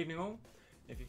Evening all. If you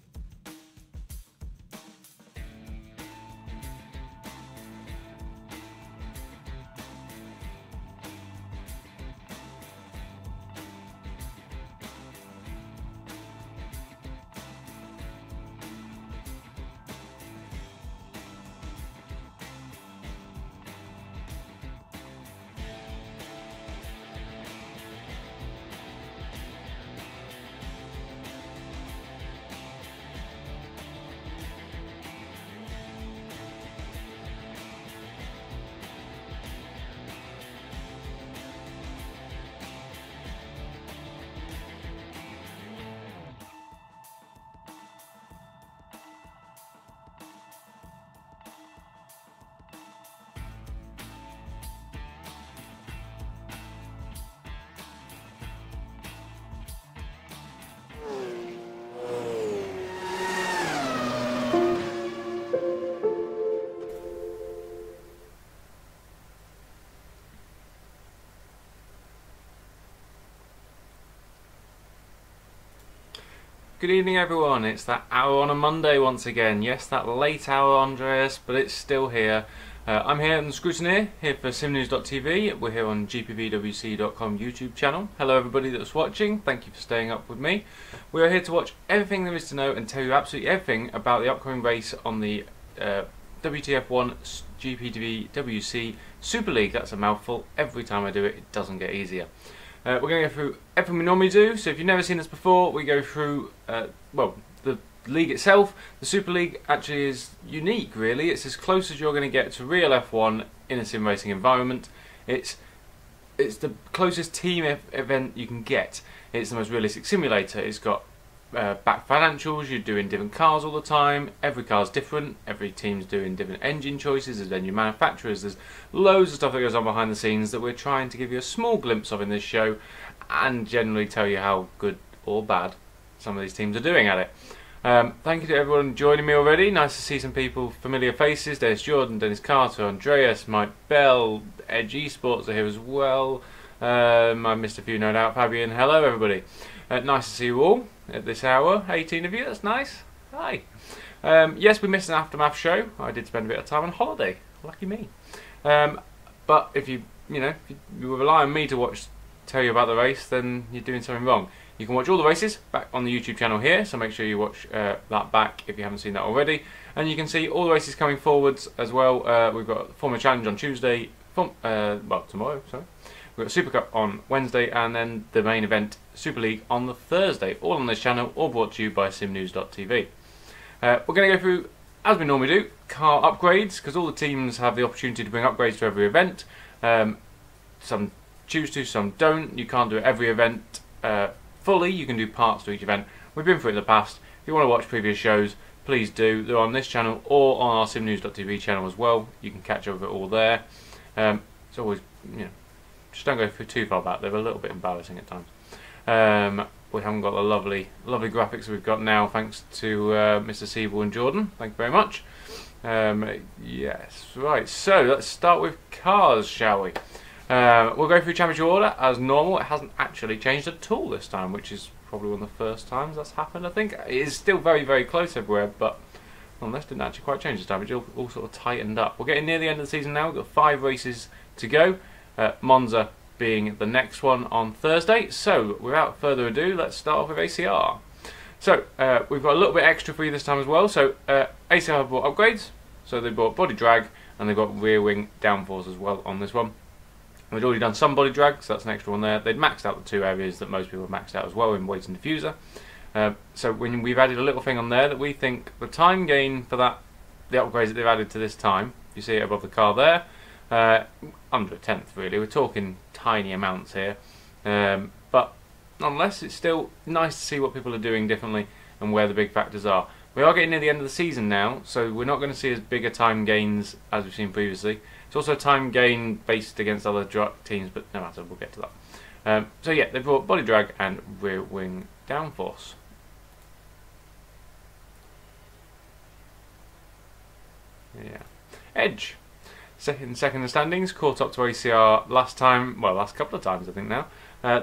Good evening everyone, it's that hour on a Monday once again. Yes, that late hour, Andreas, but it's still here. I'm here on the Scrutineer, here for simnews.tv. We're here on GPVWC.com YouTube channel. Hello everybody that's watching, thank you for staying up with me. We are here to watch everything there is to know and tell you absolutely everything about the upcoming race on the WTF1 GPVWC Superleague. That's a mouthful. Every time I do it, it doesn't get easier. We're going to go through everything we normally do, so if you've never seen this before, we go through, well, the league itself. The Super League actually is unique, really. It's as close as you're going to get to real F1 in a sim racing environment. It's the closest team event you can get. It's the most realistic simulator. It's got back financials, you're doing different cars all the time, every car's different, every team's doing different engine choices, there's then new manufacturers, there's loads of stuff that goes on behind the scenes that we're trying to give you a small glimpse of in this show and generally tell you how good or bad some of these teams are doing at it. Thank you to everyone joining me already. Nice to see some people, familiar faces. There's Jordan, Dennis Carter, Andreas, Mike Bell, Edge Esports are here as well. I missed a few no doubt. Fabian, hello everybody. Nice to see you all at this hour. 18 of you, that's nice. Hi. Yes, we missed an aftermath show. I did spend a bit of time on holiday. Lucky me. But if you rely on me to tell you about the race, then you're doing something wrong. You can watch all the races back on the YouTube channel here, so make sure you watch that back if you haven't seen that already. And you can see all the races coming forwards as well. We've got Formula Challenge on Tuesday, well, tomorrow, sorry. We've got Super Cup on Wednesday, and then the main event, Super League, on the Thursday. All on this channel, all brought to you by simnews.tv. We're going to go through, as we normally do, car upgrades, because all the teams have the opportunity to bring upgrades to every event. Some choose to, some don't. You can't do every event fully, you can do parts to each event. We've been through it in the past. If you want to watch previous shows, please do. They're on this channel or on our simnews.tv channel as well. You can catch up with it all there. It's always, just don't go too far back. They're a little bit embarrassing at times. We haven't got the lovely graphics we've got now, thanks to Mr. Siebel and Jordan. Thank you very much. Yes, right. So let's start with cars, shall we? We'll go through championship order as normal. It hasn't actually changed at all this time, which is probably one of the first times that's happened. I think it is still very, very close everywhere, but this didn't actually quite change this time. It's all sort of tightened up. We're getting near the end of the season now. We've got 5 races to go. Monza being the next one on Thursday. So without further ado, let's start off with ACR. So we've got a little bit extra for you this time as well. So ACR have bought upgrades. So they bought body drag and they've got rear wing downforce as well on this one. We'd already done some body drag, so that's an extra one there. They'd maxed out the 2 areas that most people have maxed out as well in weight and diffuser. So when we've added a little thing on there that we think the time gain for that, the upgrades that they've added to this time, you see it above the car there, under a tenth really. We're talking tiny amounts here, but nonetheless it's still nice to see what people are doing differently and where the big factors are. We are getting near the end of the season now, so we're not going to see as bigger time gains as we've seen previously. It's also time gain based against other teams, but no matter, we'll get to that. So yeah, they brought body drag and rear wing downforce. Yeah, Edge. second in the standings, caught up to ACR last couple of times I think now.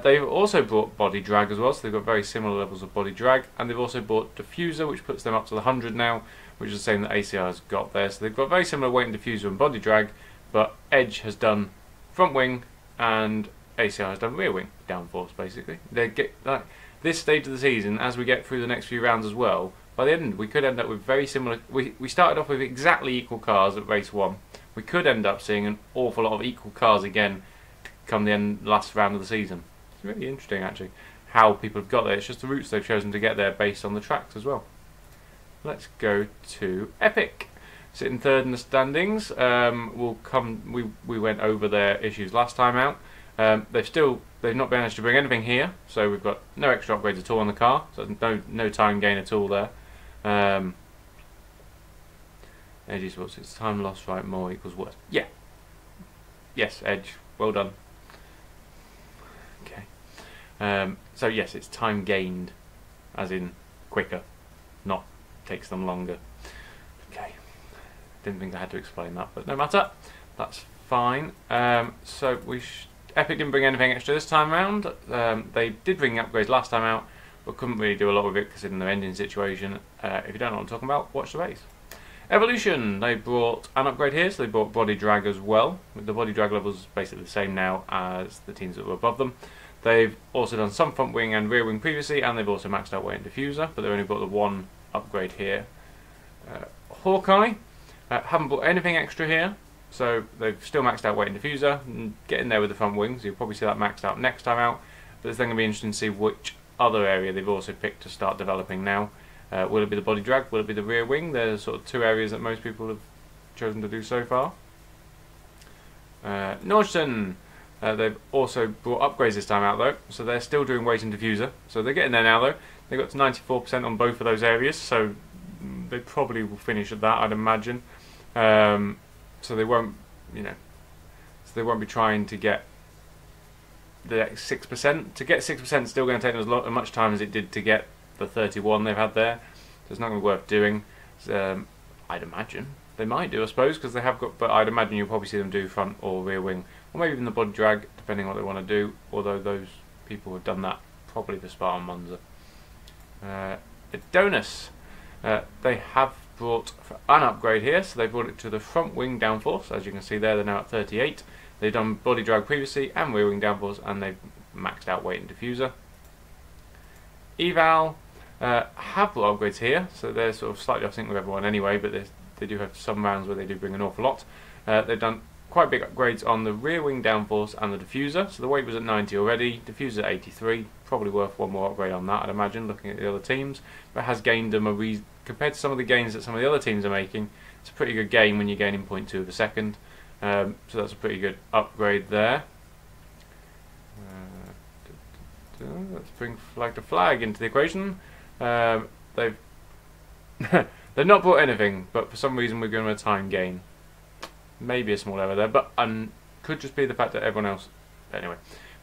They've also brought body drag as well, so they've got very similar levels of body drag, and they've also brought diffuser, which puts them up to the 100 now, which is the same that ACR has got there. So they've got very similar weight and diffuser and body drag, but Edge has done front wing and ACR has done rear wing downforce basically. They get like this stage of the season, as we get through the next few rounds as well, by the end we could end up with very similar. We started off with exactly equal cars at race 1. We could end up seeing an awful lot of equal cars again come the last round of the season. It's really interesting actually how people have got there. It's just the routes they've chosen to get there based on the tracks as well. Let's go to Epic. Sitting third in the standings. We went over their issues last time out. They've not managed to bring anything here, so we've got no extra upgrades at all on the car, so no time gain at all there. Edge Esports, it's time lost, right? More equals worse. Yeah. Yes, Edge. Well done. Okay. So yes, it's time gained, as in quicker, not takes them longer. Okay. Didn't think I had to explain that, but no matter. That's fine. So Epic didn't bring anything extra this time around. They did bring upgrades last time out, but couldn't really do a lot with it considering their engine situation. If you don't know what I'm talking about, watch the race. Evolution, they brought an upgrade here, so they brought body drag as well. With the body drag levels basically the same now as the teams that were above them. They've also done some front wing and rear wing previously, and they've also maxed out weight and diffuser, but they've only brought the one upgrade here. Hawkeye, haven't brought anything extra here, so they've still maxed out weight and diffuser, and get in there with the front wings. You'll probably see that maxed out next time out, but it's then going to be interesting to see which other area they've also picked to start developing now. Will it be the body drag? Will it be the rear wing? There's sort of two areas that most people have chosen to do so far. Norton, they've also brought upgrades this time out though, so they're still doing weight and diffuser. So they're getting there now though. They got to 94% on both of those areas, so they probably will finish at that, I'd imagine. So they won't, so they won't be trying to get the 6%. To get 6% is still going to take them as much time as it did to get the 31 they've had there. So it's not going to be worth doing. I'd imagine they might do, I suppose, because they have got. But I'd imagine you'll probably see them do front or rear wing, or maybe even the body drag, depending on what they want to do. Although those people have done that probably for Spartan Monza. Adonis, they have brought an upgrade here, so they brought it to the front wing downforce. As you can see there, they're now at 38. They've done body drag previously and rear wing downforce, and they've maxed out weight and diffuser. Eval have brought upgrades here, so they're sort of slightly off sync with everyone anyway, but they do have some rounds where they do bring an awful lot. They've done quite big upgrades on the rear wing downforce and the diffuser, so the weight was at 90 already, diffuser at 83, probably worth one more upgrade on that I'd imagine, looking at the other teams, but has gained them compared to some of the gains that some of the other teams are making. It's a pretty good gain when you're gaining 0.2 of a second, so that's a pretty good upgrade there. Let's bring flag to flag into the equation. They've not brought anything, but for some reason we're going to a time gain. Maybe a small error there, but could just be the fact that everyone else. Anyway,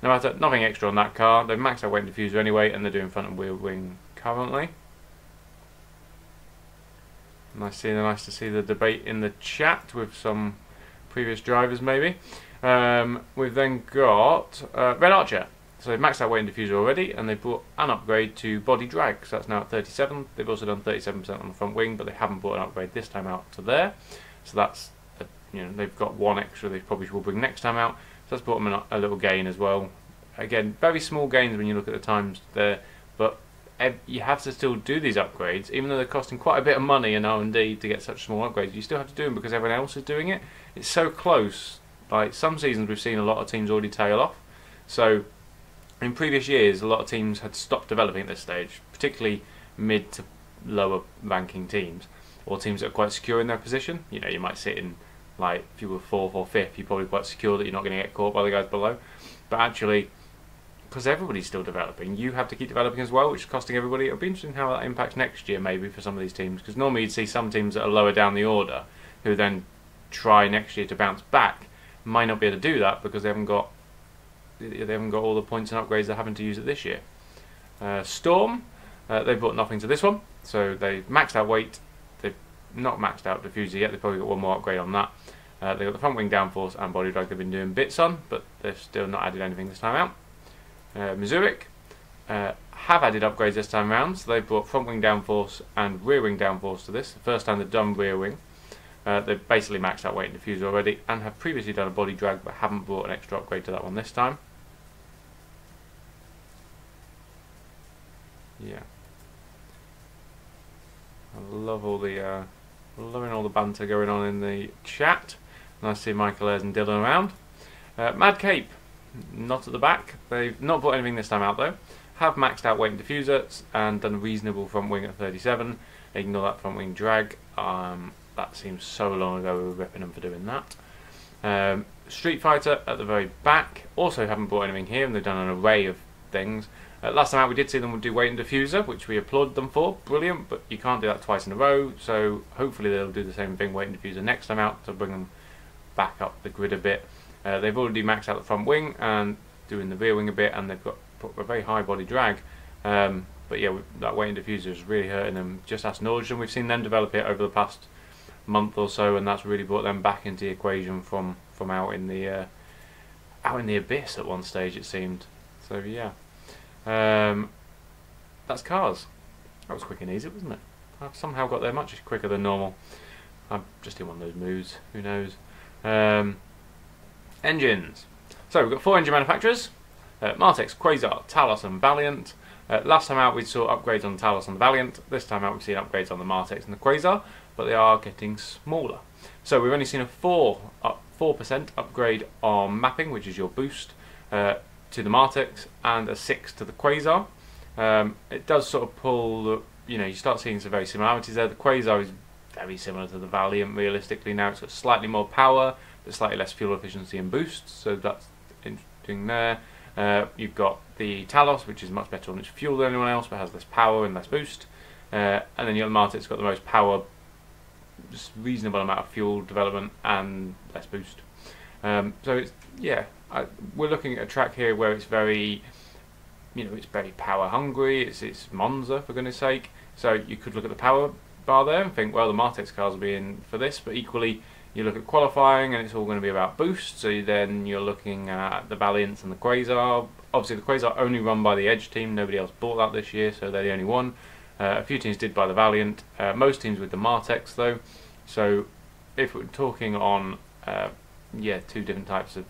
no matter, nothing extra on that car. They've maxed out weight and diffuser anyway, and they're doing front and rear wing currently. Nice to see the debate in the chat with some previous drivers maybe. We've then got Red Archer. So they've maxed out weight and diffuser already, and they've brought an upgrade to body drag, so that's now at 37. They've also done 37% on the front wing, but they haven't brought an upgrade this time out to there. So that's, they've got one extra they probably will bring next time out. So that's brought them a little gain as well. Again, very small gains when you look at the times there, but you have to still do these upgrades, even though they're costing quite a bit of money in R&D to get such small upgrades. You still have to do them because everyone else is doing it. It's so close. Like some seasons we've seen a lot of teams already tail off. So in previous years, a lot of teams had stopped developing at this stage, particularly mid to lower ranking teams, or teams that are quite secure in their position. You might sit in, like, if you were 4th or 5th, you're probably quite secure that you're not going to get caught by the guys below. But actually, because everybody's still developing, you have to keep developing as well, which is costing everybody. It'll be interesting how that impacts next year, maybe, for some of these teams, because normally you'd see some teams that are lower down the order, who then try next year to bounce back, might not be able to do that because they haven't got all the points and upgrades they're having to use it this year. Storm, they've brought nothing to this one, so they've maxed out weight. They've not maxed out diffuser yet. They've probably got one more upgrade on that. They've got the front wing downforce and body drag they've been doing bits on, but they've still not added anything this time out. Missouri have added upgrades this time around, so they've brought front wing downforce and rear wing downforce to this. The first time they've done rear wing. They've basically maxed out weight and diffuser already, and have previously done a body drag but haven't brought an extra upgrade to that one this time. Yeah, I love all the loving all the banter going on in the chat. Nice to see Michael Ayres and Dylan around. Mad Cape, not at the back. They've not brought anything this time out though. Have maxed out weight and diffuser and done a reasonable front wing at 37. Ignore that front wing drag. That seems so long ago we were ripping them for doing that. Street Fighter at the very back. Also haven't brought anything here, and they've done an array of things. Last time out we did see them do weight and diffuser, which we applauded them for. Brilliant, but you can't do that twice in a row, so hopefully they'll do the same thing, weight and diffuser, next time out to bring them back up the grid a bit. They've already maxed out the front wing and doing the rear wing a bit, and they've got a very high body drag. But yeah, that weight and diffuser is really hurting them. Just ask Nordstrom. We've seen them develop it over the past month or so, and that's really brought them back into the equation from out in the abyss at one stage, it seemed. So yeah. That's cars. That was quick and easy, wasn't it? I've somehow got there much quicker than normal. I'm just in one of those moods, who knows. Engines. So we've got 4 engine manufacturers. Martex, Quasar, Talos and Valiant. Last time out we saw upgrades on the Talos and the Valiant. This time out we've seen upgrades on the Martex and the Quasar, but they are getting smaller. So we've only seen a 4% upgrade on mapping, which is your boost, to the Martex, and a 6 to the Quasar. It does sort of pull, you start seeing some very similarities there. The Quasar is very similar to the Valiant realistically now. It's got slightly more power, but slightly less fuel efficiency and boost, so that's interesting there. You've got the Talos, which is much better on its fuel than anyone else, but has less power and less boost. And then you've got the Martex, got the most power, just reasonable amount of fuel development and less boost. So it's, yeah, we're looking at a track here where it's very, it's very power hungry. It's Monza, for goodness sake. So you could look at the power bar there and think, well, the Martex cars will be in for this, but equally you look at qualifying and it's all going to be about boost. So then you're looking at the Valiants and the Quasar. Obviously the Quasar only run by the Edge team. Nobody else bought that this year, so they're the only one. A few teams did buy the Valiant. Most teams with the Martex though. So if we're talking on 2 different types of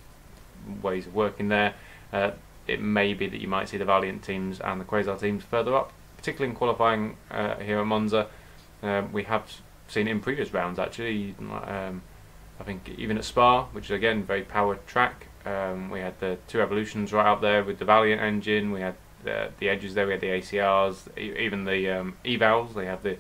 ways of working there, it may be that you might see the Valiant teams and the Quasar teams further up, particularly in qualifying here at Monza. We have seen it in previous rounds actually. I think even at Spa, which is again very powered track, we had the 2 Evolutions right up there with the Valiant engine. We had the Edges there, we had the ACRs, even the Evals, they have the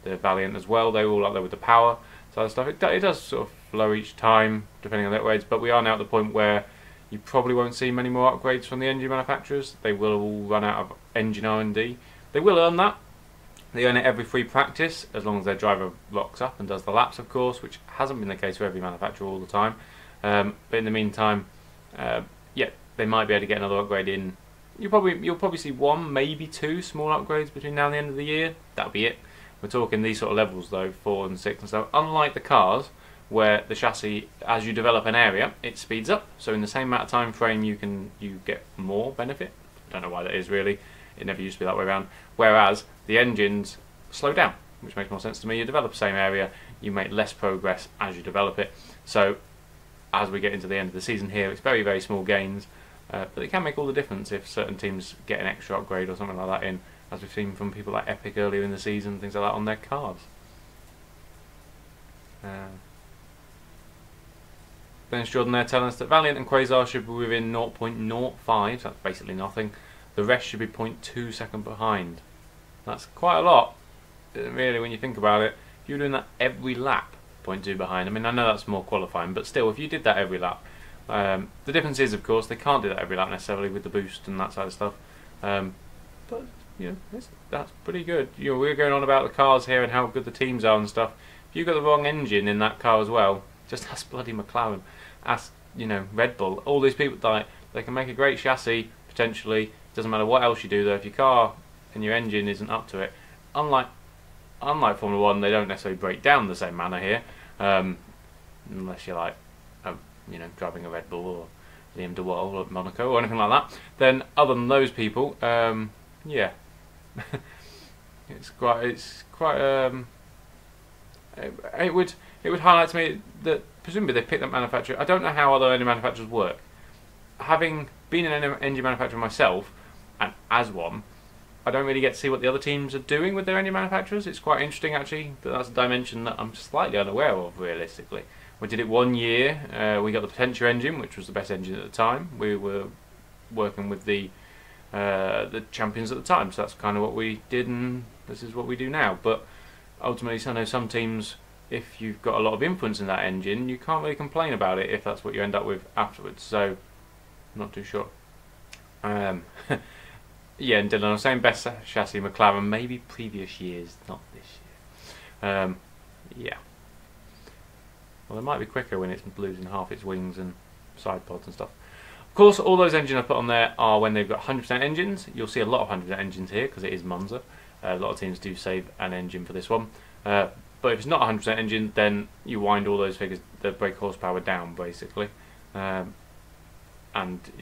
Valiant as well. They were all up there with the power side of stuff. It does sort of flow each time depending on the upgrades, but we are now at the point where you probably won't see many more upgrades from the engine manufacturers. They will all run out of engine R&D. They will earn that. They earn it every free practice, as long as their driver rocks up and does the laps, of course, which hasn't been the case for every manufacturer all the time. But in the meantime, yeah, they might be able to get another upgrade in. You'll probably see 1, maybe 2 small upgrades between now and the end of the year. That'll be it. We're talking these sort of levels though, 4 and 6 and stuff. Unlike the cars, where the chassis, as you develop an area, it speeds up. So in the same amount of time frame, you get more benefit. I don't know why that is really. It never used to be that way around. Whereas the engines slow down, which makes more sense to me. You develop the same area, you make less progress as you develop it. So as we get into the end of the season here, it's very, very small gains, but it can make all the difference if certain teams get an extra upgrade or something like that in, as we've seen from people like Epic earlier in the season, things like that on their cars. Dennis Jordan there telling us that Valiant and Quasar should be within 0.05, so that's basically nothing. The rest should be 0.2 seconds behind. That's quite a lot, really, when you think about it. If you're doing that every lap, 0.2 behind. I mean, I know that's more qualifying, but still, if you did that every lap, the difference is, of course, they can't do that every lap necessarily with the boost and that side of stuff. But that's pretty good. We're going on about the cars here and how good the teams are and stuff. If you've got the wrong engine in that car as well, just ask bloody McLaren, ask Red Bull. All these people they can make a great chassis potentially. Doesn't matter what else you do though. If your car and your engine isn't up to it, unlike Formula 1, they don't necessarily break down the same manner here. unless you're like, you know, driving a Red Bull or Liam de Wall at Monaco or anything like that. Then other than those people, yeah, it's quite. It would highlight to me that presumably they picked up manufacturer. I don't know how other engine manufacturers work. Having been an engine manufacturer myself, and as one, I don't really get to see what the other teams are doing with their engine manufacturers. It's quite interesting actually, that that's a dimension that I'm slightly unaware of realistically. We did it 1 year, we got the Potentia engine, which was the best engine at the time. We were working with the champions at the time, so that's kind of what we did, and this is what we do now. But ultimately, I know some teams, if you've got a lot of influence in that engine, you can't really complain about it if that's what you end up with afterwards. So, I'm not too sure. Yeah, and Dylan, I was saying best chassis McLaren, maybe previous years, not this year. Yeah. Well, it might be quicker when it's losing half its wings and side pods and stuff. Of course, all those engines I put on there are when they've got 100% engines. You'll see a lot of 100% engines here because it is Monza. A lot of teams do save an engine for this one. But if it's not 100% engine, then you wind all those figures, the brake horsepower down, basically. And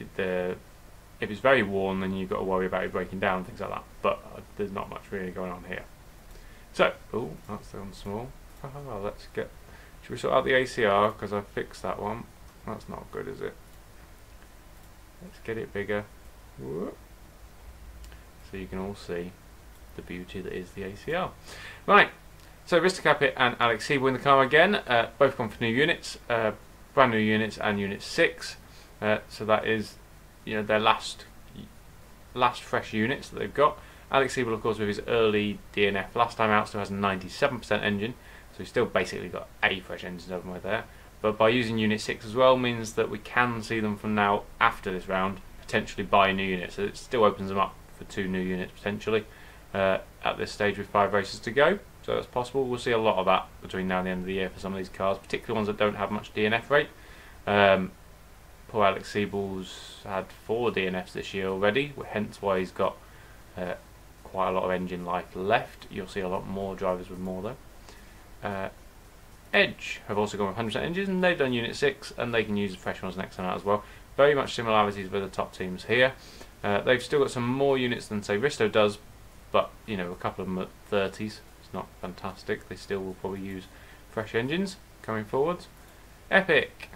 if it's very worn, then you've got to worry about it breaking down and things like that. But there's not much really going on here. So, oh, that's gone small. Let's get. Should we sort out the ACR, because I fixed that one. That's not good, is it? Let's get it bigger. Whoop. So you can all see the beauty that is the ACR. Right, so Rfactor and Alex Siebel in the car again. Both gone for new units, brand new units and Unit 6. So that is, you know, their last fresh units that they've got. Alex Siebel, of course, with his early DNF last time out, still has a 97% engine. So he's still basically got a fresh engine over there. But by using Unit 6 as well means that we can see them from now after this round potentially buy new units. So it still opens them up for 2 new units potentially at this stage with 5 races to go. So that's possible. We'll see a lot of that between now and the end of the year for some of these cars, particularly ones that don't have much DNF rate. Poor Alex Siebel's had 4 DNFs this year already, hence why he's got quite a lot of engine life left. You'll see a lot more drivers with more though. Edge have also gone with 100% engines, and they've done Unit 6, and they can use the fresh ones next time out as well. Very much similarities with the top teams here. They've still got some more units than say Risto does, but you know, a couple of them at 30s. It's not fantastic. They still will probably use fresh engines coming forwards. Epic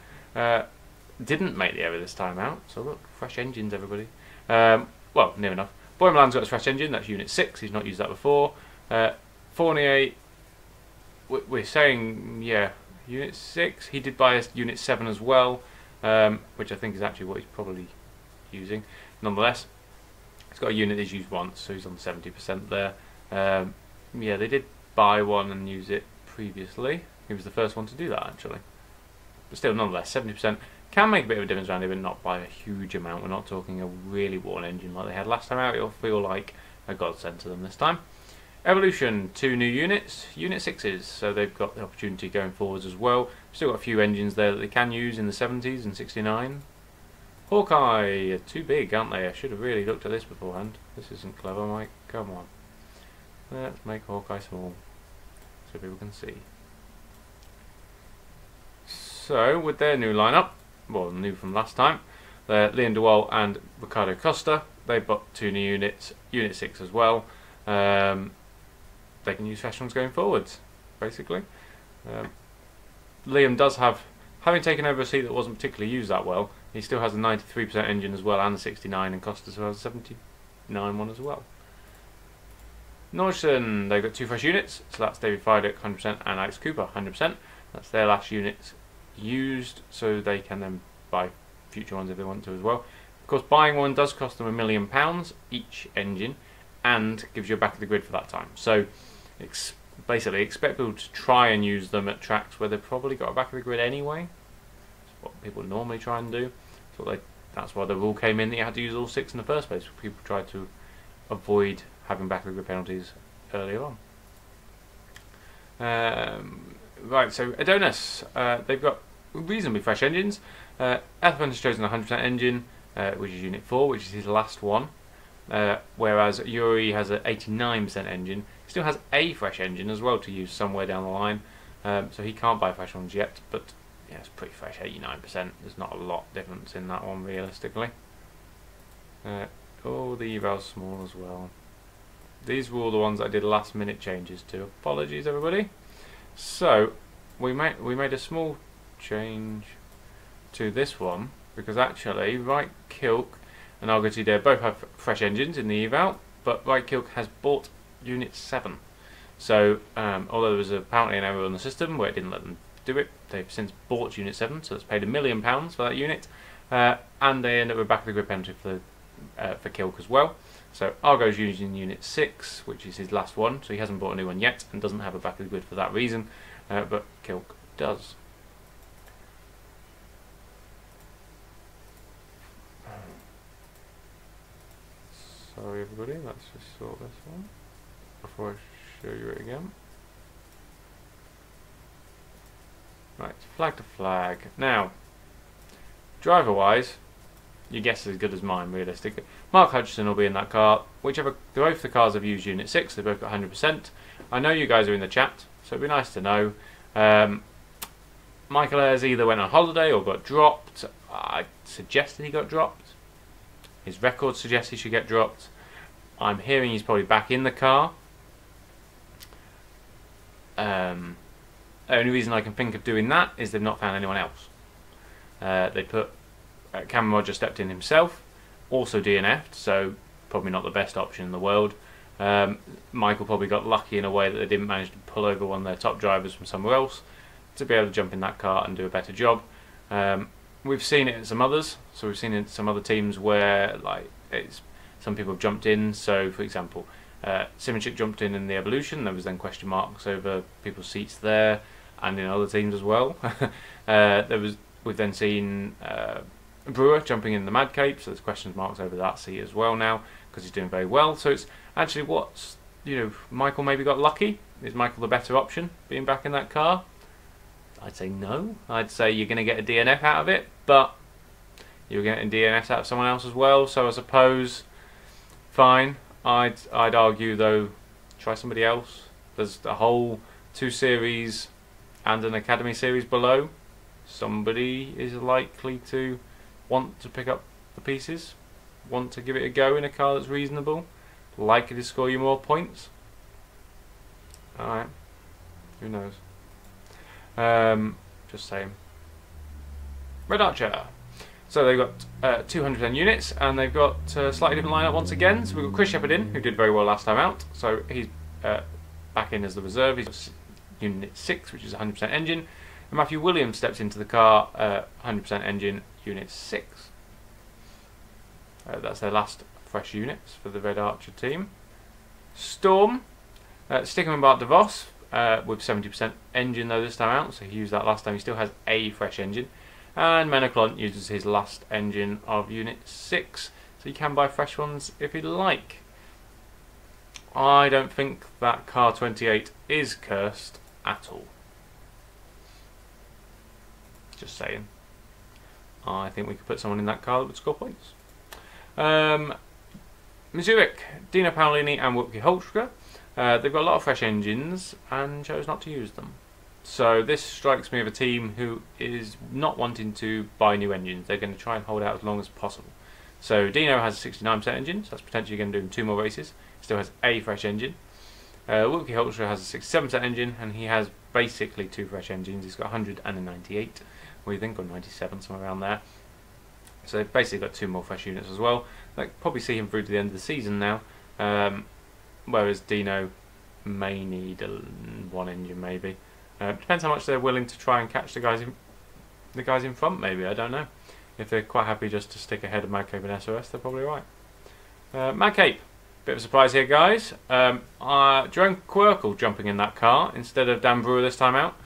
didn't make the error this time out, so look, fresh engines, everybody. Well, near enough. Boymeland's got his fresh engine. That's Unit 6. He's not used that before. Fournier, we're saying, yeah, Unit 6. He did buy a Unit 7 as well, which I think is actually what he's probably using. Nonetheless, he's got a unit he's used once, so he's on 70% there. Yeah, they did buy one and use it previously. He was the first one to do that, actually. But still, nonetheless, 70% can make a bit of a difference around here, but not by a huge amount. We're not talking a really worn engine like they had last time out. It'll feel like a godsend to them this time. Evolution, 2 new units, Unit 6s, so they've got the opportunity going forwards as well. Still got a few engines there that they can use in the 70s and 69. Hawkeye are too big, aren't they? I should have really looked at this beforehand. This isn't clever, Mike. Come on. Let's make Hawkeye small so people can see. So, with their new lineup, well, new from last time, Liam de Wall and Ricardo Costa, they've got 2 new units, Unit 6 as well. They can use fresh ones going forwards, basically. Liam does have, having taken over a seat that wasn't particularly used that well, he still has a 93% engine as well, and a 69, and Costa has a 79 one as well. Norton, they've got 2 fresh units, so that's David Fidek 100% and Alex Cooper 100%. That's their last units used, so they can then buy future ones if they want to as well. Of course, buying one does cost them £1 million each engine, and gives you a back of the grid for that time. So basically expect people to try and use them at tracks where they've probably got a back of the grid anyway. That's what people normally try and do. So that's why the rule came in that you had to use all 6 in the first place. People tried to avoid having back of the grid penalties earlier on. Right, so Adonis, they've got reasonably fresh engines. Ethan has chosen a 100% engine, which is Unit 4, which is his last one. Whereas Yuri has an 89% engine. He still has a fresh engine as well to use somewhere down the line, so he can't buy fresh ones yet, but yeah, it's pretty fresh, 89%. There's not a lot difference in that one realistically. Oh, the eval's small as well. These were all the ones I did last minute changes to. Apologies everybody. So we made a small change to this one because actually Right Kilk and RELIABUTY they both have fresh engines in the eval, but Right Kilk has bought Unit 7. So although there was apparently an error on the system where it didn't let them do it, they've since bought Unit 7, so it's paid £1 million for that unit, and they end up with back of the grid penalty for Kilk as well. So Argo's using Unit 6, which is his last one, so he hasn't bought a new one yet and doesn't have a back of the grid for that reason, but Kilk does. Sorry everybody, let's just sort this one before I show you it again. Right, flag to flag. Now, driver wise, your guess is as good as mine realistically. Mark Hutchison will be in that car. Both the cars have used Unit 6, they both got 100%. I know you guys are in the chat, so it'd be nice to know. Michael Ayres either went on holiday or got dropped. I suggested he got dropped. His record suggests he should get dropped. I'm hearing he's probably back in the car. The only reason I can think of doing that is they've not found anyone else. They put Cameron Rogers stepped in himself, also DNF'd, so probably not the best option in the world. Michael probably got lucky in a way that they didn't manage to pull over one of their top drivers from somewhere else to be able to jump in that car and do a better job. We've seen it in some others, so we've seen it in some other teams where some people have jumped in. So for example, Simracing jumped in the Evolution. There was then question marks over people's seats there, and in other teams as well. We've then seen Brewer jumping in the Mad Cape, so there's question marks over that seat as well now because he's doing very well. So it's actually Michael maybe got lucky. Is Michael the better option being back in that car? I'd say no. I'd say you're going to get a DNF out of it, but you're getting DNFs out of someone else as well. So I suppose, fine. I'd argue though, try somebody else. There's a whole 2 series and an academy series below. Somebody is likely to want to pick up the pieces, want to give it a go in a car that's reasonable, likely to score you more points. Alright, who knows? Just saying. Red Archer. So they've got 210 units, and they've got a slightly different lineup once again. So we've got Chris Shepherd in, who did very well last time out. So he's back in as the reserve. He's got Unit 6, which is 100% engine. And Matthew Williams steps into the car, 100% engine, Unit 6. That's their last fresh units for the Red Archer team. Storm, sticking with Bart de Vos, with 70% engine though this time out, so he used that last time. He still has a fresh engine. And Menaclont uses his last engine of Unit 6, so you can buy fresh ones if you'd like. I don't think that car 28 is cursed at all. Just saying. I think we could put someone in that car that would score points. Missouric, Dino Paolini and Wupke Holzger. They've got a lot of fresh engines and chose not to use them. So this strikes me of a team who is not wanting to buy new engines. They're going to try and hold out as long as possible. So Dino has a 69% engine, so that's potentially going to do him 2 more races. Still has a fresh engine. Wupke Holzger has a 67% engine, and he has basically 2 fresh engines. He's got 100 and a 98. What do you think? Or 97, somewhere around there. So they've basically got 2 more fresh units as well. They'll probably see him through to the end of the season now. Whereas Dino may need 1 engine maybe. Depends how much they're willing to try and catch the guys in front. Maybe, I don't know. If they're quite happy just to stick ahead of Mad Cape and SOS, they're probably right. Mad Cape, bit of a surprise here, guys. Jerome Quirkle jumping in that car instead of Dan Brewer this time out.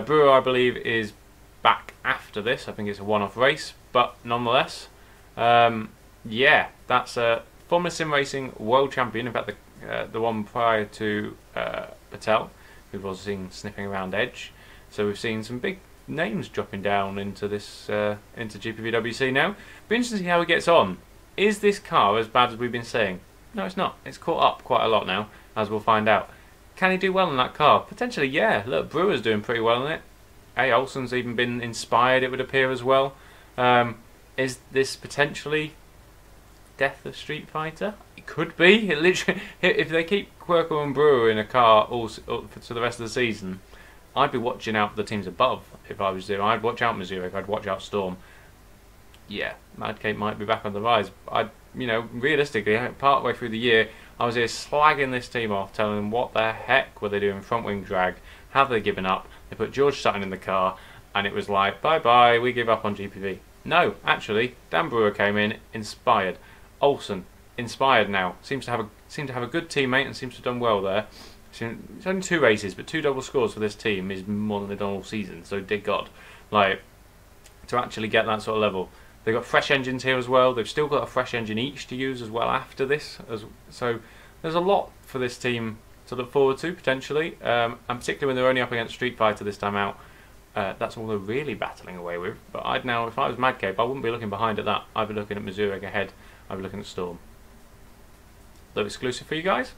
Brewer, I believe, is back after this. I think it's a one-off race, but nonetheless, yeah, that's a former Simracing world champion. In fact, the one prior to Patel, who was seen sniffing around Edge. So we've seen some big names dropping down into this into GPVWC now. Be interesting to see how he gets on. Is this car as bad as we've been saying? No, it's not. It's caught up quite a lot now, as we'll find out. Can he do well in that car? Potentially, yeah. Look, Brewer's doing pretty well in it. hey, Olsen's even been inspired, it would appear, as well. Is this potentially death of Street Fighter? It could be. It literally, if they keep Quirko and Brewer in a car all for the rest of the season, I'd be watching out for the teams above. If I was there, I'd watch out Missouri, I'd watch out Storm. Yeah, Madcape might be back on the rise. Realistically, part way through the year, I was here slagging this team off, telling them what the heck were they doing front wing drag, have they given up? They put George Sutton in the car, and it was like, bye bye, we give up on GPV. No, actually, Dan Brewer came in, inspired. Olsen, inspired now. Seems to have a good teammate and seems to have done well there. It's only 2 races, but 2 double scores for this team is more than they've done all season. So, dear God, like, to actually get that sort of level. They've got fresh engines here as well. They've still got a fresh engine each to use as well after this. So there's a lot for this team to look forward to, potentially. And particularly when they're only up against Street Fighter this time out. That's all they're really battling away with. But if I was Madcape, I wouldn't be looking behind at that. I'd be looking at Missouri ahead. I'd be looking at Storm. Though exclusive for you guys.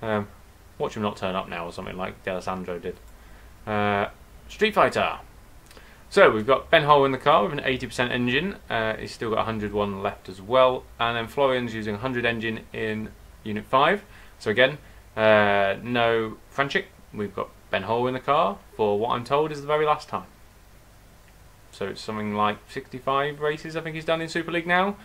Watch him not turn up now or something like D'Alessandro did. Street Fighter. So we've got Ben Hole in the car with an 80% engine. He's still got 101 left as well. And then Florian's using 100 engine in Unit 5. So again, no Franchik. We've got Ben Hole in the car for what I'm told is the very last time. So it's something like 65 races I think he's done in Super League now.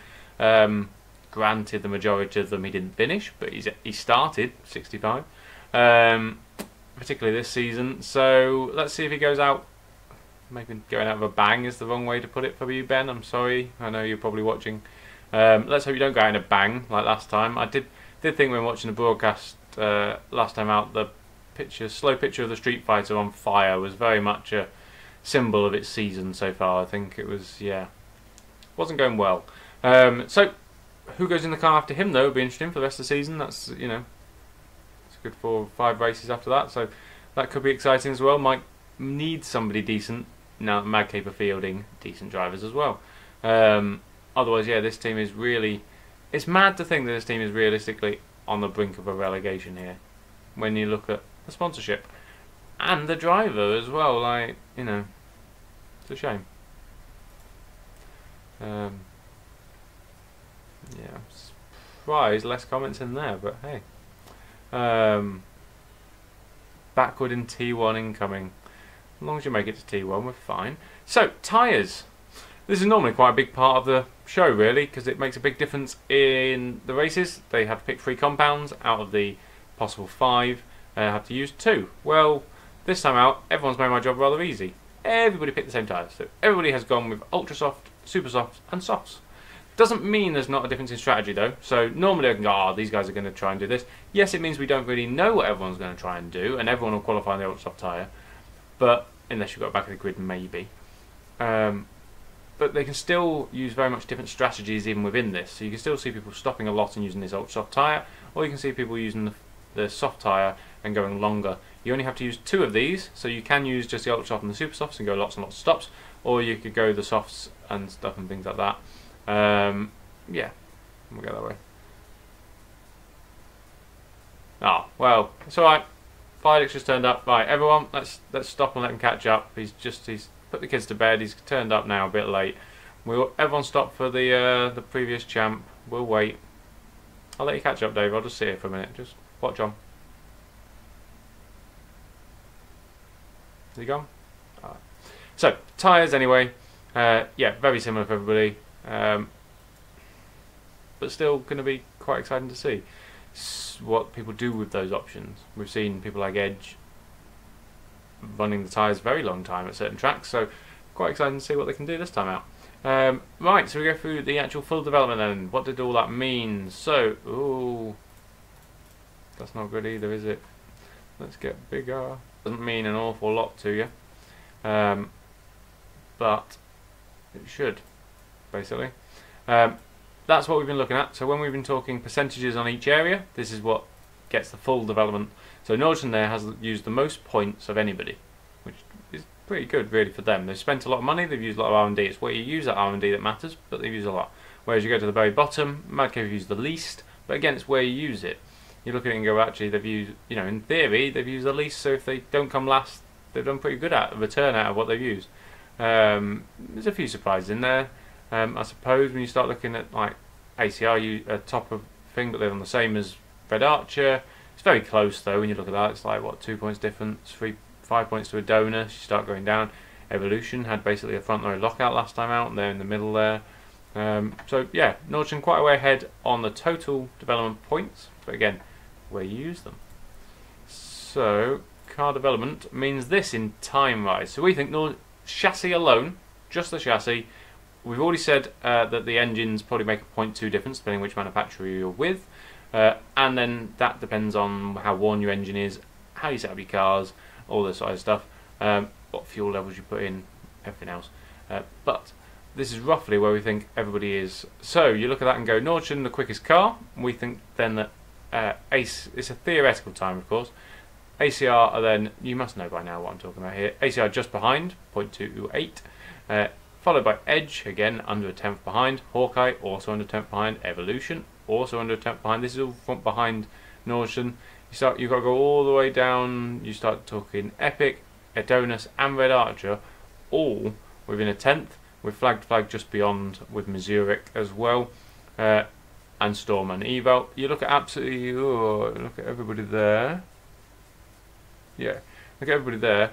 Granted, the majority of them he didn't finish, but he started 65. Particularly this season. So let's see if he goes out. Maybe going out of a bang is the wrong way to put it for you, Ben. I'm sorry. I know you're probably watching. Let's hope you don't go out in a bang like last time. I did think when watching the broadcast last time out, the slow picture of the Street Fighter on fire was very much a symbol of its season so far. I think it was, wasn't going well. So who goes in the car after him though? It'll be interesting for the rest of the season. That's it's a good 4 or 5 races after that. So that could be exciting as well. Might need somebody decent. Now Madcape are fielding decent drivers as well. Otherwise, this team is really... It's mad to think that this team is realistically on the brink of a relegation here. When you look at the sponsorship. And the driver as well. Like, it's a shame. I'm surprised less comments in there, but hey. Backward in T1 incoming. As long as you make it to T1, we're fine. So, tyres. This is normally quite a big part of the show, really, because it makes a big difference in the races. They have to pick 3 compounds out of the possible 5. They have to use 2. Well, this time out, everyone's made my job rather easy. Everybody picked the same tyres. So everybody has gone with ultra soft, super soft, and softs. Doesn't mean there's not a difference in strategy, though. So normally I can go, these guys are going to try and do this. Yes, it means we don't really know what everyone's going to try and do, and everyone will qualify in the ultra soft tyre. But unless you've got back of the grid, maybe. But they can still use very much different strategies even within this. So you can still see people stopping a lot and using this ultra soft tyre, or you can see people using the soft tyre and going longer. You only have to use 2 of these, so you can use just the ultra soft and the super softs and go lots and lots of stops, or you could go the softs and stuff and things like that. We'll go that way. Well, it's alright. Fidex just turned up. Right, everyone, let's stop and let him catch up. He's put the kids to bed. He's turned up now, a bit late. Everyone stop for the previous champ. We'll wait. I'll let you catch up, Dave. I'll just sit here for a minute. Just watch on. Is he gone? Right. So, tyres anyway. Very similar for everybody. But still going to be quite exciting to see what people do with those options. We've seen people like Edge running the tyres a very long time at certain tracks, so quite exciting to see what they can do this time out. Right, so we go through the actual full development then. What did all that mean? So, that's not good either, is it? Let's get bigger. Doesn't mean an awful lot to you, but it should, basically. That's what we've been looking at. So when we've been talking percentages on each area, this is what gets the full development. So Norton there has used the most points of anybody, which is pretty good really for them. They've spent a lot of money, they've used a lot of R&D. It's where you use that R&D that matters, but they've used a lot. Whereas you go to the very bottom, Madcape have used the least, but again it's where you use it. You look at it and go, actually they've used, in theory, they've used the least, so if they don't come last, they've done pretty good at return out of what they've used. There's a few surprises in there. I suppose when you start looking at like ACR, top of thing, but they're on the same as Rfactor. It's very close though when you look at that. It's like what, 2 points difference, 5 points to Adonis. You start going down. Evolution had basically a front row lockout last time out, and they're in the middle there. So yeah, Nordstrom quite a way ahead on the total development points, but again, where you use them. So car development means this in time rise. So we think chassis alone, just the chassis. We've already said that the engines probably make a 0.2 difference depending which manufacturer you're with, and then that depends on how worn your engine is, how you set up your cars, all this sort of stuff, what fuel levels you put in, everything else. But this is roughly where we think everybody is. So you look at that and go, Nordstrom the quickest car. We think then that it's a theoretical time, of course. ACR are then, you must know by now what I'm talking about here, ACR just behind, 0.28, followed by Edge, again under a tenth behind, Hawkeye also under a tenth behind, Evolution also under a tenth behind. This is all front behind Nordstrom. You've got to go all the way down. You start talking Epic, Adonis and Rfactor, all within a tenth, with flag just beyond, with Missouric as well, and Storm and Eval. You look at absolutely, look at everybody there. Yeah, look at everybody there.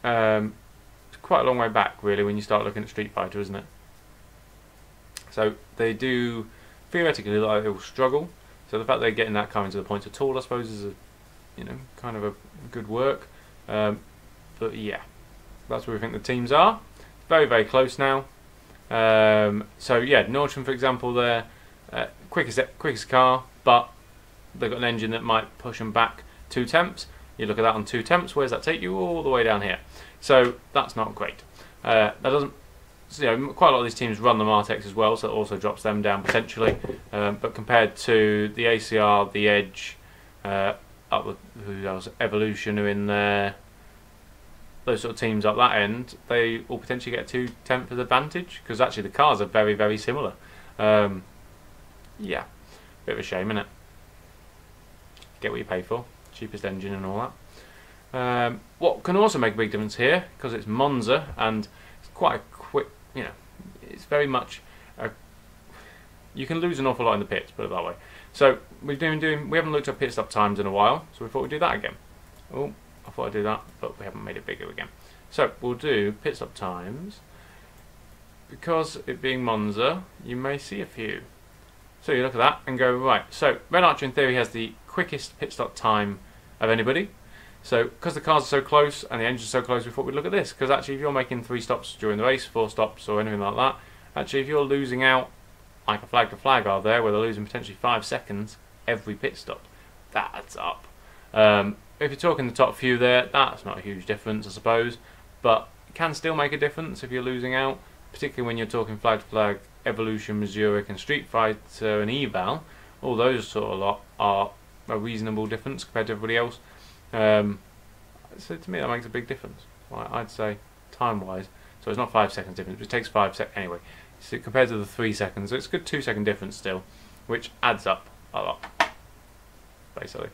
It's quite a long way back, really, when you start looking at Street Fighter, isn't it? So they do theoretically look like they will struggle. So the fact they're getting that car into the points at all, I suppose, is kind of a good work. But yeah, that's where we think the teams are. Very, very close now. So yeah, Nordstrom, for example, they're quickest car, but they've got an engine that might push them back 2 tenths. You look at that on 2 tenths. Where does that take you? All the way down here. So that's not great. That doesn't. Quite a lot of these teams run the Martex as well, so it also drops them down potentially. But compared to the ACR, the Edge, who else? Evolution are in there. Those sort of teams up that end, they will potentially get a 2 tenths advantage, because actually the cars are very, very similar. Yeah, bit of a shame, innit? Get what you pay for, cheapest engine and all that. What can also make a big difference here, because it's Monza and it's quite a quick, it's very much you can lose an awful lot in the pits, put it that way. So we haven't looked at pit stop times in a while, so we thought we'd do that again. Oh, I thought I'd do that, but we haven't made it bigger again. So we'll do pit stop times. Because it being Monza, you may see a few. So you look at that and go, right, so Rfactor in theory has the quickest pit stop time of anybody. So because the cars are so close and the engines are so close, we thought we'd look at this. Because actually if you're making 3 stops during the race, 4 stops or anything like that, actually if you're losing out, like a flag to flag are there, where they're losing potentially 5 seconds every pit stop, that adds up. If you're talking the top few there, that's not a huge difference, I suppose, but it can still make a difference if you're losing out, particularly when you're talking flag to flag, Evolution, Missouric and Street Fighter and Eval. All those sort of lot are a reasonable difference compared to everybody else. So to me that makes a big difference. I'd say time-wise, so it's not 5 seconds difference, it takes 5 seconds anyway. So compared to the 3 seconds, so it's a good 2 second difference still, which adds up a lot, basically.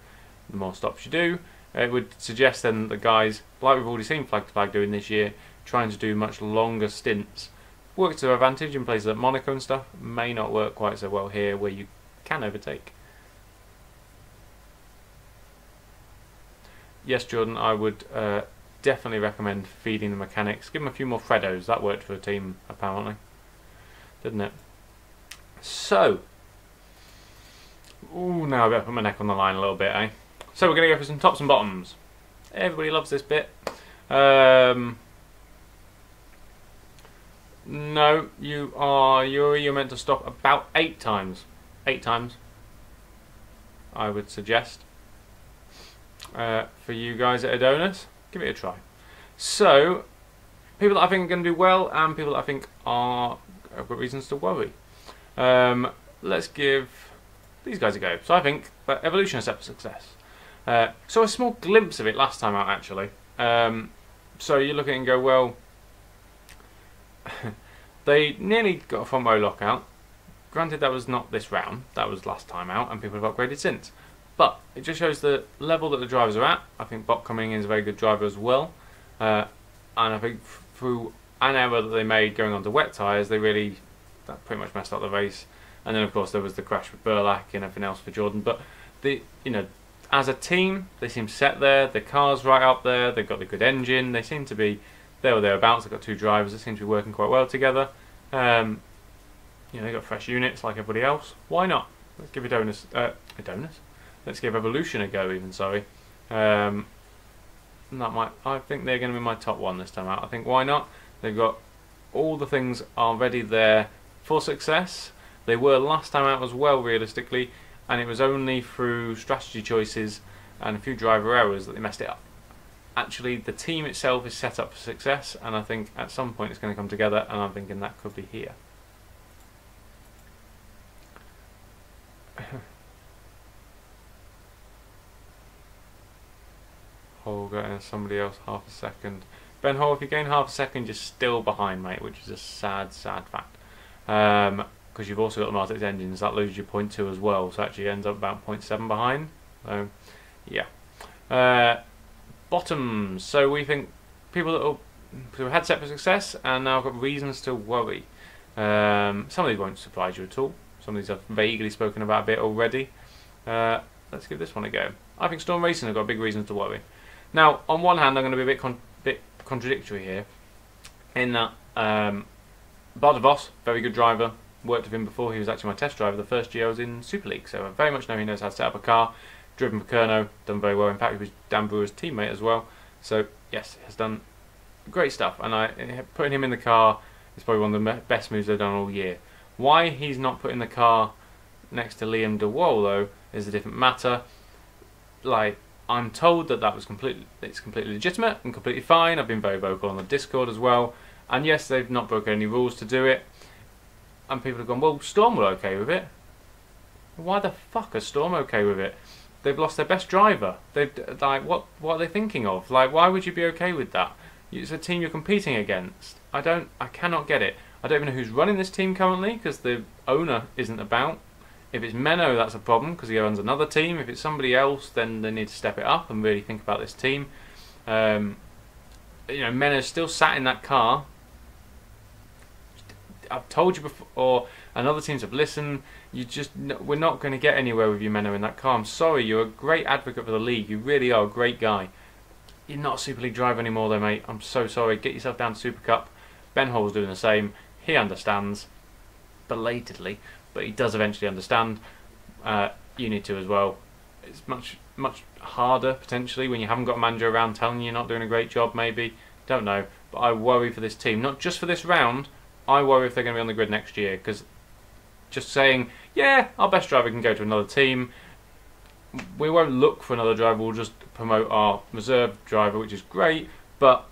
The more stops you do, it would suggest then that the guys, like we've already seen flag to flag doing this year, trying to do much longer stints, work to their advantage in places like Monaco and stuff, may not work quite so well here where you can overtake. Yes, Jordan, I would definitely recommend feeding the mechanics. Give them a few more Freddos. That worked for a team, apparently. Didn't it? So, now I better put my neck on the line a little bit, eh? So we're going to go for some tops and bottoms. Everybody loves this bit. No, you're meant to stop about 8 times. 8 times, I would suggest. For you guys at Adonis, give it a try. So, people that I think are going to do well and people that I think have got reasons to worry. Let's give these guys a go. So I think that Evolution is set for success. So a small glimpse of it last time out, actually. So you look at it and go, well, they nearly got a front row lockout. Granted, that was not this round, that was last time out, and people have upgraded since. But it just shows the level that the drivers are at. I think Bot coming in is a very good driver as well. and I think through an error that they made going onto wet tyres, that pretty much messed up the race. And then of course there was the crash with Burlack and everything else for Jordan. But as a team, they seem set there. The car's right up there. They've got the good engine. They seem to be there or thereabouts. They've got 2 drivers that seem to be working quite well together. They've got fresh units like everybody else. Why not? Let's give Let's give Evolution a go. Even sorry. I think they're going to be my top one this time out. I think why not? They've got all the things already there for success. They were last time out as well, realistically, and it was only through strategy choices and a few driver errors that they messed it up. Actually, the team itself is set up for success, and I think at some point it's going to come together, and I'm thinking that could be here. Holger and somebody else half a second. Ben Hall, if you gain half a second, you're still behind, mate, which is a sad, sad fact. Because you've also got the Martix engines, that loses you 0.2 as well, so actually ends up about 0.7 behind. So, yeah. Bottoms. So we think people who had set for success and now got reasons to worry. Some of these won't surprise you at all. Some of these I've vaguely spoken about a bit already. Let's give this one a go. I think Storm Racing have got big reasons to worry. Now, on one hand, I'm going to be a bit contradictory here, in that Bart Vos, very good driver, worked with him before. He was actually my test driver the first year I was in Super League, so I very much know he knows how to set up a car. Driven for Kerno, done very well. In fact, he was Dan Brewer's teammate as well. So yes, he has done great stuff, and putting him in the car is probably one of the best moves they've done all year. Why he's not put in the car next to Liam DeWall though is a different matter. Like, I'm told that was it's completely legitimate and completely fine. I've been very vocal on the Discord as well, and yes, they've not broken any rules to do it. And people have gone, well, Storm were okay with it. Why the fuck are Storm okay with it? They've lost their best driver. What are they thinking of? Like, why would you be okay with that? It's a team you're competing against. I cannot get it. I don't even know who's running this team currently, because the owner isn't about. If it's Menno, that's a problem, because he owns another team. If it's somebody else, then they need to step it up and really think about this team. Menno's still sat in that car. I've told you before, and other teams have listened. We're not going to get anywhere with you, Menno, in that car. I'm sorry, you're a great advocate for the league. You really are a great guy. You're not a Super League driver anymore, though, mate. I'm so sorry. Get yourself down to Super Cup. Ben Hall's doing the same. He understands, belatedly, but he does eventually understand. You need to as well. It's much harder potentially when you haven't got a manager around telling you you're not doing a great job. Maybe, don't know. But I worry for this team, not just for this round. I worry if they're going to be on the grid next year, because just saying, yeah, our best driver can go to another team, we won't look for another driver, we'll just promote our reserve driver, which is great, but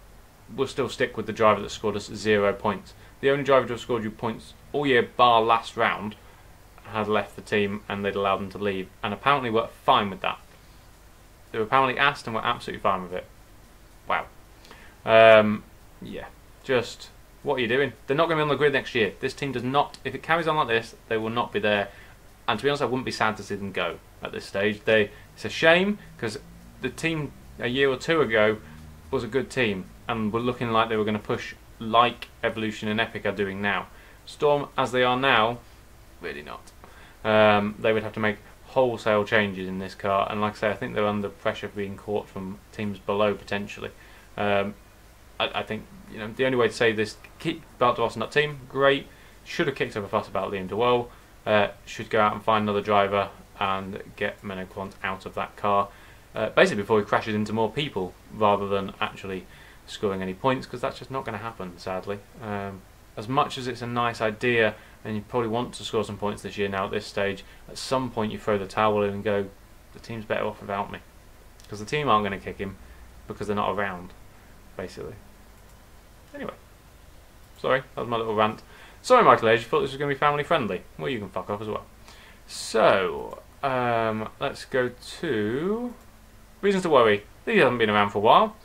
we'll still stick with the driver that scored us 0 points. The only driver to have scored you points all year, bar last round, had left the team and they'd allowed them to leave, and apparently were fine with that. They were apparently asked and were absolutely fine with it. Wow. Yeah, just... what are you doing? They're not going to be on the grid next year. This team does not, if it carries on like this, they will not be there. And to be honest, I wouldn't be sad to see them go at this stage. It's a shame, because the team a year or two ago was a good team and were looking like they were going to push like Evolution and Epic are doing now. Storm, as they are now, really not. They would have to make wholesale changes in this car, and like I say, I think they're under pressure of being caught from teams below potentially. I think the only way to say this, keep Bart DeVos in that team, great. Should have kicked up a fuss about Liam DeWall. Should go out and find another driver and get Menno Quant out of that car, basically before he crashes into more people, rather than actually scoring any points, because that's just not going to happen, sadly. As much as it's a nice idea, and you probably want to score some points this year now at this stage, at some point you throw the towel in and go, the team's better off without me. Because the team aren't going to kick him, because they're not around, basically. Anyway, sorry, that was my little rant. Sorry, Michael Edge, you thought this was going to be family friendly. Well, you can fuck off as well. So, let's go to reasons to worry. These haven't been around for a while.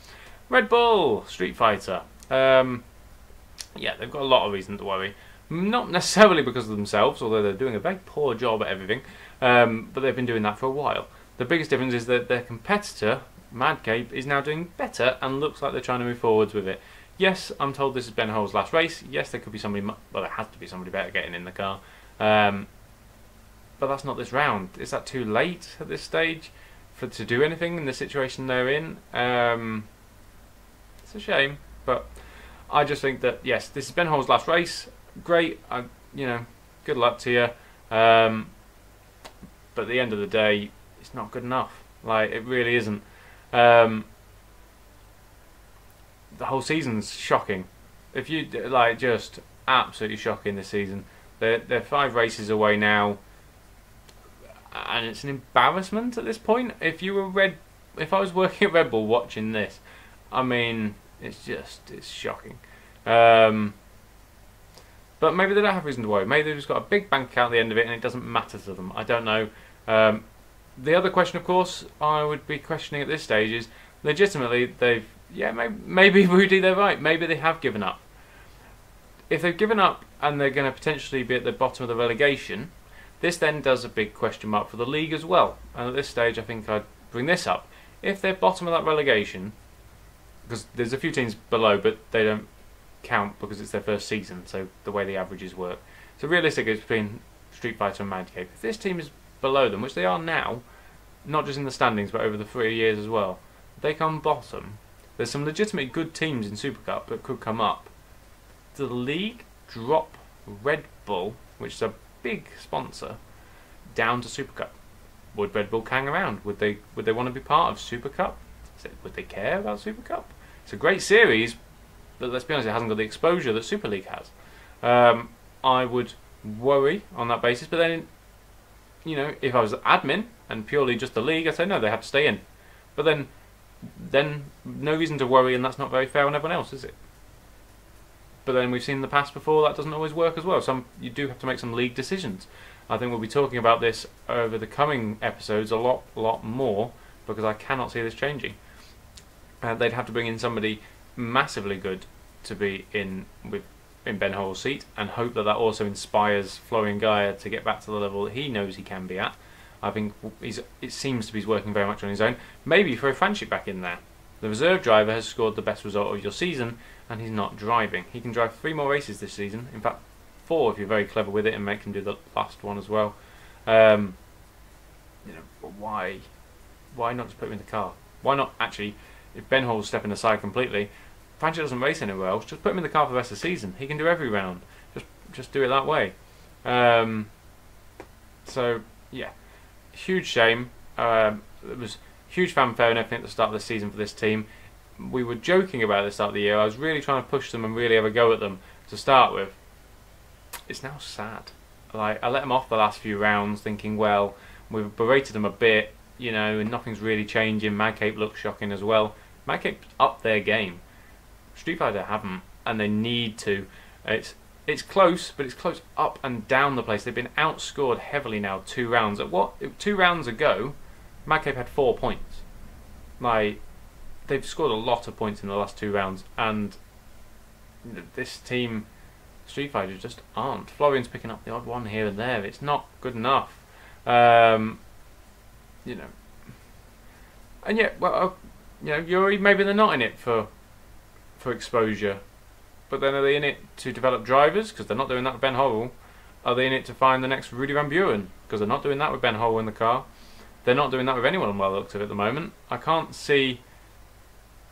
Red Bull, Street Fighter. Yeah, they've got a lot of reason to worry. Not necessarily because of themselves, although they're doing a very poor job at everything, but they've been doing that for a while. The biggest difference is that their competitor, Madcape is now doing better and looks like they're trying to move forwards with it. Yes, I'm told this is Ben Hull's last race. Yes, there could be somebody, well, there has to be somebody better getting in the car. But that's not this round. Is that too late at this stage to do anything in the situation they're in? It's a shame, but I just think that, yes, this is Ben Hull's last race. Great, you know, good luck to you. But at the end of the day, it's not good enough. Like, it really isn't. The whole season's shocking. If you like, just absolutely shocking this season. They're 5 races away now, and it's an embarrassment at this point. If I was working at Red Bull watching this, I mean, it's shocking. But maybe they don't have reason to worry. Maybe they've just got a big bank account at the end of it, and it doesn't matter to them. I don't know. The other question, of course, I would be questioning at this stage is, legitimately, maybe Rudy, they're right. Maybe they have given up. If they've given up and they're going to potentially be at the bottom of the relegation, this then does a big question mark for the league as well. And at this stage, I think I'd bring this up. If they're bottom of that relegation, because there's a few teams below, but they don't count because it's their first season, so the way the averages work. So realistically, it's between Street Fighter and Madcape. If this team is below them, which they are now, not just in the standings, but over the 3 years as well, they come bottom. There's some legitimate good teams in Super Cup that could come up. The league drop Red Bull, which is a big sponsor, down to Super Cup. Would Red Bull hang around? Would they want to be part of Super Cup? Would they care about Super Cup? It's a great series, but let's be honest, it hasn't got the exposure that Super League has. I would worry on that basis, but then, you know, if I was admin and purely just the league, I'd say no, they have to stay in. But then no reason to worry, and that's not very fair on everyone else, is it? But then we've seen in the past before that doesn't always work as well. You do have to make some league decisions. I think we'll be talking about this over the coming episodes a lot more, because I cannot see this changing. They'd have to bring in somebody massively good to be in Ben Hull's seat, and hope that also inspires Florian Gaia to get back to the level that he knows he can be at. I think it seems to be working very much on his own. Maybe throw Franchik back in there. The reserve driver has scored the best result of your season, and he's not driving. He can drive 3 more races this season. In fact, 4 if you're very clever with it and make him do the last one as well. You know, why not just put him in the car? Why not actually, if Ben Hull's stepping aside completely, Franchik doesn't race anywhere else, just put him in the car for the rest of the season. He can do every round. Just do it that way. So yeah, huge shame. It was huge fanfare and everything at the start of the season for this team. We were joking about it at the start of the year. I was really trying to push them and really have a go at them to start with. It's now sad. Like, I let them off the last few rounds thinking, well, we've berated them a bit, you know, and nothing's really changing. Madcape looks shocking as well. Madcape upped their game. Street Fighter haven't, and they need to. It's close, but it's close up and down the place. They've been outscored heavily now 2 rounds. 2 rounds ago, Madcape had 4 points. Like, they've scored a lot of points in the last 2 rounds, and this team, Street Fighter, just aren't. Florian's picking up the odd one here and there. It's not good enough. You know, and yet, well, you know, maybe they're not in it for exposure, but then are they in it to develop drivers? Because they're not doing that with Ben Hull. Are they in it to find the next Rudy Van Buren? Because they're not doing that with Ben Hull in the car. They're not doing that with anyone by the looks of it at the moment. I can't see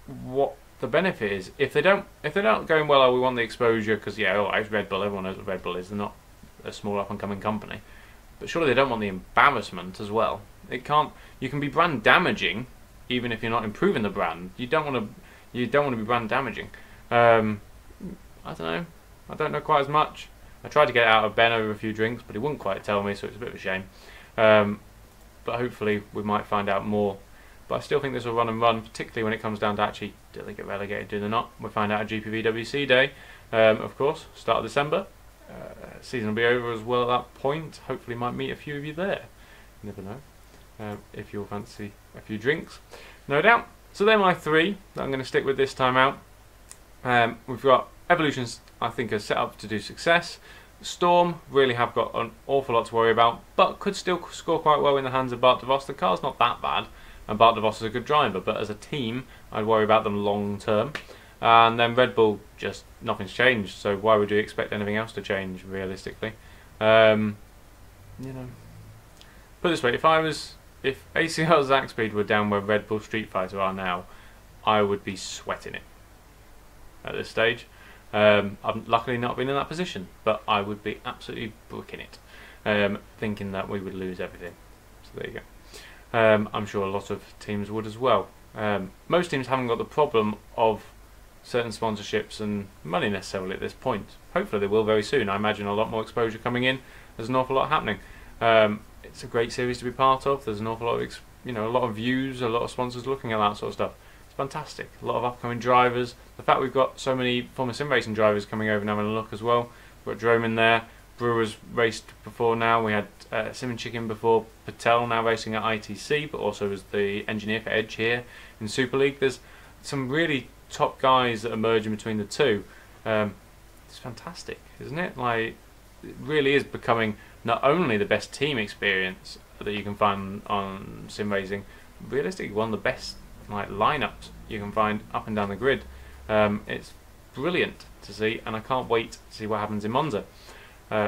what the benefit is if they're not going, well, oh, we want the exposure because, yeah, oh, it's Red Bull, everyone knows what Red Bull is, they're not a small up and coming company, but surely they don't want the embarrassment as well. You can be brand damaging even if you're not improving the brand. You don't want to be brand damaging. I don't know quite as much. I tried to get it out of Ben over a few drinks, but he wouldn't quite tell me, so it's a bit of a shame. But hopefully we might find out more. But I still think this will run and run, particularly when it comes down to actually, do they get relegated, do they not? We'll find out at GPVWC Day, of course, start of December. Season will be over as well at that point. Hopefully might meet a few of you there. You never know. If you'll fancy a few drinks. No doubt. So they're my 3 that I'm going to stick with this time out. We've got Evolutions, I think, are set up to do success. Storm really have got an awful lot to worry about, but could still score quite well in the hands of Bart DeVos. The car's not that bad. and Bart DeVos is a good driver, but as a team, I'd worry about them long term. And then Red Bull, just nothing's changed, so why would you expect anything else to change realistically? You know, put it this way, if ACL Zack Speed were down where Red Bull Street Fighter are now, I would be sweating it at this stage. I've luckily not been in that position, but I would be absolutely bricking it, thinking that we would lose everything. So there you go. I'm sure a lot of teams would as well. Most teams haven't got the problem of certain sponsorships and money necessarily at this point. Hopefully they will very soon. I imagine a lot more exposure coming in. There's an awful lot happening. It's a great series to be part of. There's an awful lot of a lot of views, a lot of sponsors looking at that sort of stuff. It's fantastic. A lot of upcoming drivers. The fact we've got so many former sim racing drivers coming over and having a look as well. We've got Drome in there. Brewer's raced before now. We had Sim and Chicken before. Patel now racing at ITC, but also as the engineer for Edge here in Super League. There's some really top guys that are merging between the two. It's fantastic, isn't it? Like, it really is becoming not only the best team experience that you can find on sim racing, realistically one of the best lineups you can find up and down the grid. It's brilliant to see, and I can't wait to see what happens in Monza,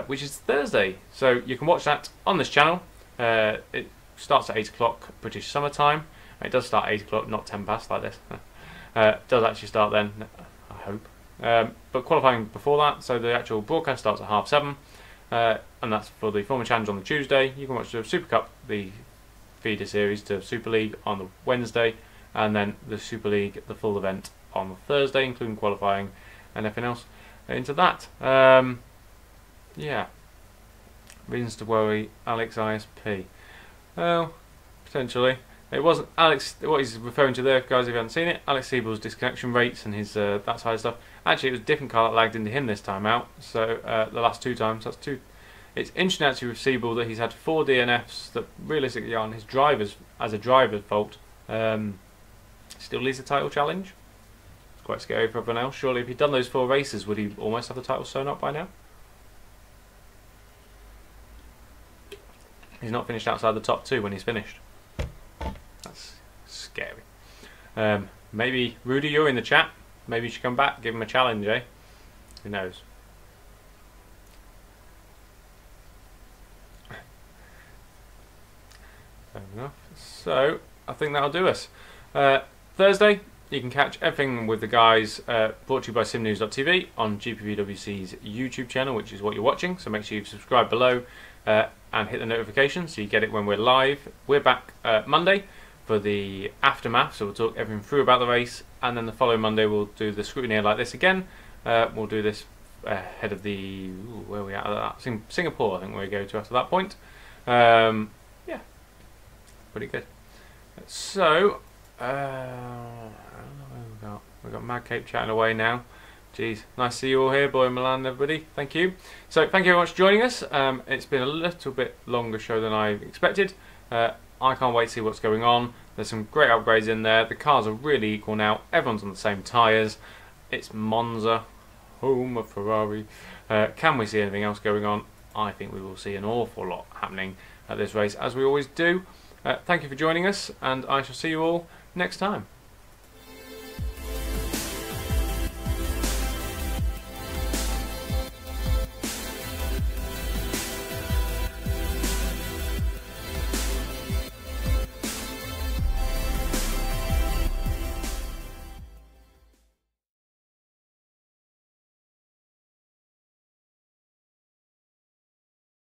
which is Thursday. So you can watch that on this channel. It starts at 8 o'clock British summer time. It does start at 8 o'clock, not 10 past like this. It does actually start then, I hope. But qualifying before that, so the actual broadcast starts at 7:30, and that's for the Formula Challenge on the Tuesday. You can watch the Super Cup, the feeder series to Super League on the Wednesday, and then the Super League, the full event, on the Thursday, including qualifying and everything else into that. Yeah. Reasons to worry, Alex ISP. Well, potentially. It wasn't Alex, what he's referring to there, guys, if you haven't seen it, Alex Siebel's disconnection rates and his that side of stuff. Actually, it was a different car that lagged into him this time out, so the last two times, that's two. It's interesting actually with Siebel that he's had 4 DNFs that realistically aren't his drivers, as a driver's fault. Still leads the title challenge. It's quite scary for everyone else. Surely if he'd done those 4 races, would he almost have the title sewn up by now? He's not finished outside the top 2 when he's finished. That's scary. Maybe Rudy, you're in the chat. Maybe you should come back, give him a challenge, eh? Who knows? Fair enough. So I think that'll do us. Thursday, you can catch everything with the guys brought to you by simnews.tv on GPVWC's YouTube channel, which is what you're watching. So make sure you subscribe below and hit the notification so you get it when we're live. We're back Monday for the aftermath, so we'll talk everything through about the race, and then the following Monday we'll do the Scrutineer like this again. We'll do this ahead of the where are we at? Singapore, I think we go to after that point. Yeah, pretty good. So I don't know what we've got Mad Cape chatting away now. Jeez, nice to see you all here, Boy Milan, everybody. Thank you. So thank you very much for joining us. It's been a little bit longer show than I expected. I can't wait to see what's going on. There's some great upgrades in there. The cars are really equal now. Everyone's on the same tyres. It's Monza, home of Ferrari. Can we see anything else going on? I think we will see an awful lot happening at this race, as we always do. Thank you for joining us, and I shall see you all next time.